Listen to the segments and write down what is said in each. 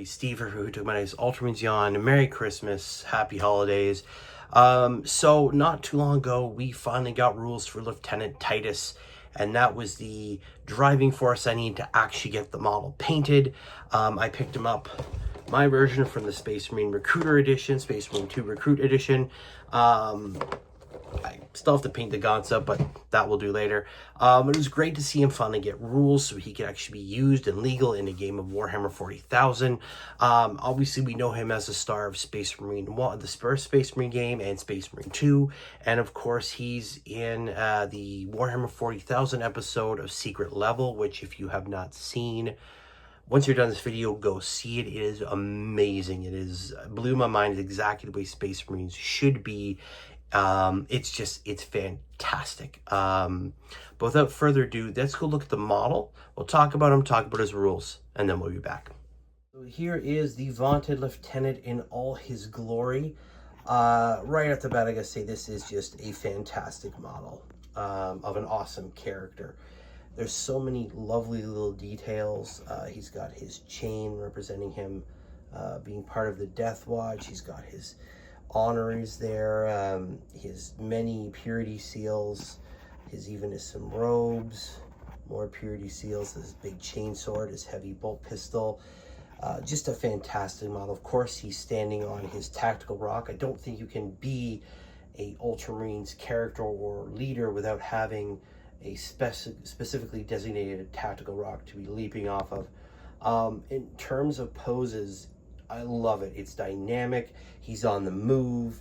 buddy Steve who took my nice Ultramarines on. Merry Christmas, Happy Holidays. So not too long ago, we finally got rules for Lieutenant Titus, and that was the driving force I need to actually get the model painted. I picked him up, my version from the Space Marine Recruiter Edition, Space Marine 2 Recruit Edition. I still have to paint the gaunts up, but that will do later. It was great to see him finally get rules so he could actually be used and legal in a game of Warhammer 40,000. Obviously, we know him as a star of Space Marine 1, the first Space Marine game, and Space Marine 2. And of course, he's in the Warhammer 40,000 episode of Secret Level, which if you have not seen, once you're done this video, go see it. It is amazing. It blew my mind. It's exactly the way Space Marines should be. It's fantastic. But without further ado, let's go look at the model. We'll talk about him, talk about his rules, and then we'll be back. So here is the vaunted Lieutenant in all his glory. Right off the bat, I gotta say this is just a fantastic model of an awesome character. There's so many lovely little details. He's got his chain representing him being part of the Death Watch. He's got his honoraries there, his many purity seals, even his some robes, more purity seals, his big chainsword, his heavy bolt pistol. Just a fantastic model. Of course, he's standing on his tactical rock. I don't think you can be a Ultramarines character or leader without having a specifically designated tactical rock to be leaping off of. In terms of poses, I love it. It's dynamic. He's on the move.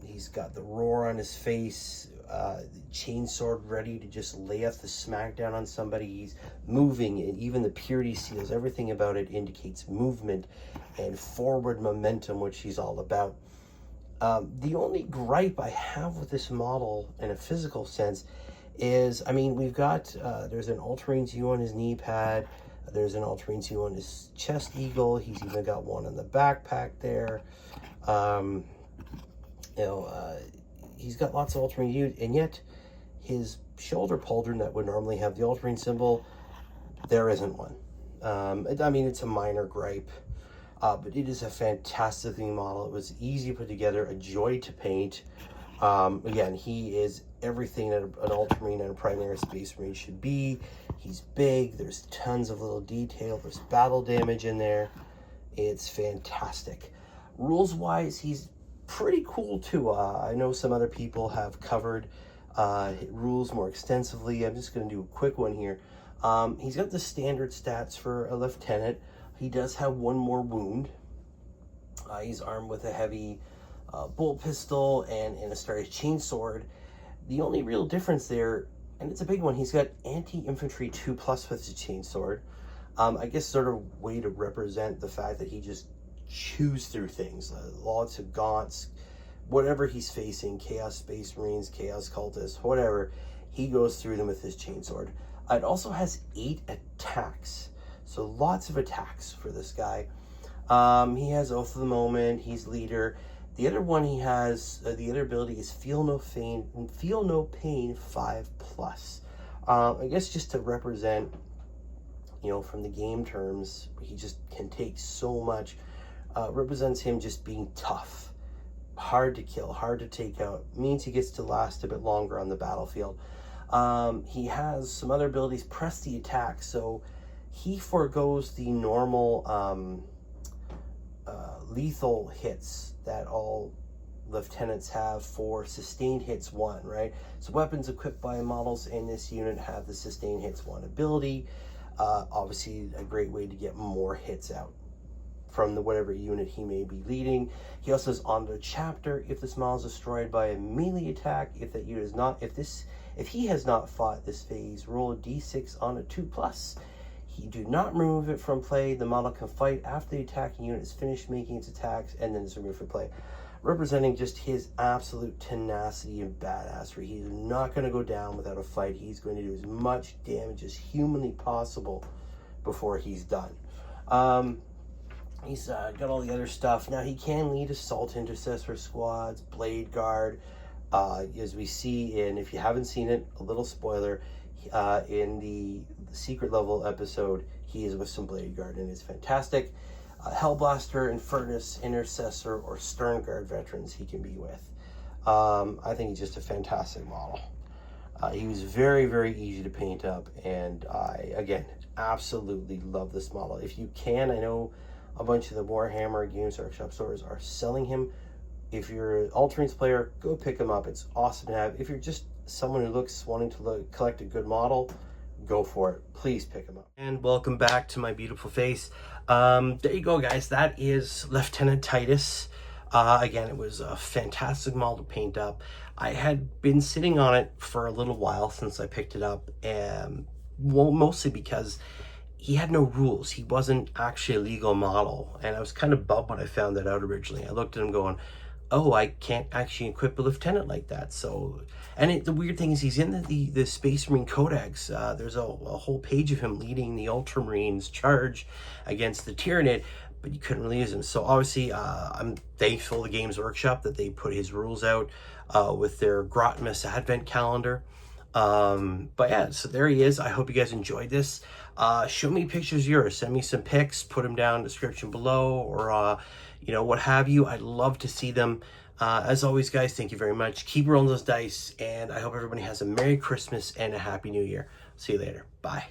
He's got the roar on his face, the chainsword ready to just lay off the smackdown on somebody. He's moving, and even the purity seals, everything about it indicates movement and forward momentum, which he's all about. The only gripe I have with this model in a physical sense is, I mean, we've got, there's an Ultramarines U on his knee pad. There's an Ultramarines U on his chest eagle. He's even got one on the backpack there. He's got lots of Ultramarine U, and yet his shoulder pauldron that would normally have the Ultramarine symbol, there isn't one. I mean, it's a minor gripe, but it is a fantastic looking model. It was easy to put together, a joy to paint. Again, he is everything that an Ultramarine and a primary Space Marine should be. He's big, there's tons of little detail, there's battle damage in there. It's fantastic. Rules wise, he's pretty cool too. I know some other people have covered rules more extensively. I'm just going to do a quick one here. He's got the standard stats for a lieutenant. He does have one more wound. He's armed with a heavy bolt pistol and a starry chainsword. The only real difference there, and it's a big one, he's got anti-infantry 2+ with his chainsword. I guess sort of way to represent the fact that he just chews through things. Lots of gaunts, whatever he's facing, Chaos Space Marines, Chaos Cultists, whatever, he goes through them with his chainsword. It also has 8 attacks, so lots of attacks for this guy. He has Oath of the Moment, he's leader. The other one he has, the other ability is Feel No Pain 5+. I guess just to represent, from the game terms, he just can take so much. Represents him just being tough, hard to kill, hard to take out. Means he gets to last a bit longer on the battlefield. He has some other abilities, Press the Attack, so he forgoes the normal lethal hits that all lieutenants have for sustained hits 1, right? So weapons equipped by models in this unit have the sustained hits 1 ability. Obviously a great way to get more hits out from whatever unit he may be leading. He also has on the chapter, if this model is destroyed by a melee attack, if that unit is not, if he has not fought this phase, roll a d6 on a 2+. You do not remove it from play. The model can fight after the attacking unit is finished making its attacks, and then it's removed from play. Representing just his absolute tenacity and badassery. He's not going to go down without a fight. He's going to do as much damage as humanly possible before he's done. He's got all the other stuff. Now, he can lead assault intercessor squads, blade guard. As we see in, if you haven't seen it, a little spoiler, in the secret level episode, he is with some blade guard, and it's fantastic. Hellblaster, Infernus, Intercessor, or Stern Guard veterans he can be with. I think he's just a fantastic model. He was very, very easy to paint up, and I, again, absolutely love this model. If you can, I know a bunch of the Warhammer Games Workshop stores are selling him. If you're an Ultramarines player, go pick him up. It's awesome to have. If you're just someone who wanting to collect a good model, go for it. Please pick him up. And welcome back to my beautiful face. There you go, guys. That is Lieutenant Titus. Again, it was a fantastic model to paint up. I had been sitting on it for a little while since I picked it up, and well, mostly because he had no rules. He wasn't actually a legal model, and I was kind of bummed when I found that out originally. I looked at him going, oh, I can't actually equip a lieutenant like that. So, and the weird thing is he's in the Space Marine Codex. There's a whole page of him leading the Ultramarines charge against the Tyranid, but you couldn't really use him. So obviously, I'm thankful to Games Workshop that they put his rules out with their Grotmas Advent calendar. But yeah, so there he is. I hope you guys enjoyed this. Show me pictures of yours. Send me some pics. Put them down in the description below, or you know, what have you. I'd love to see them. As always, guys, thank you very much. Keep rolling those dice, and I hope everybody has a Merry Christmas and a Happy New Year. See you later. Bye.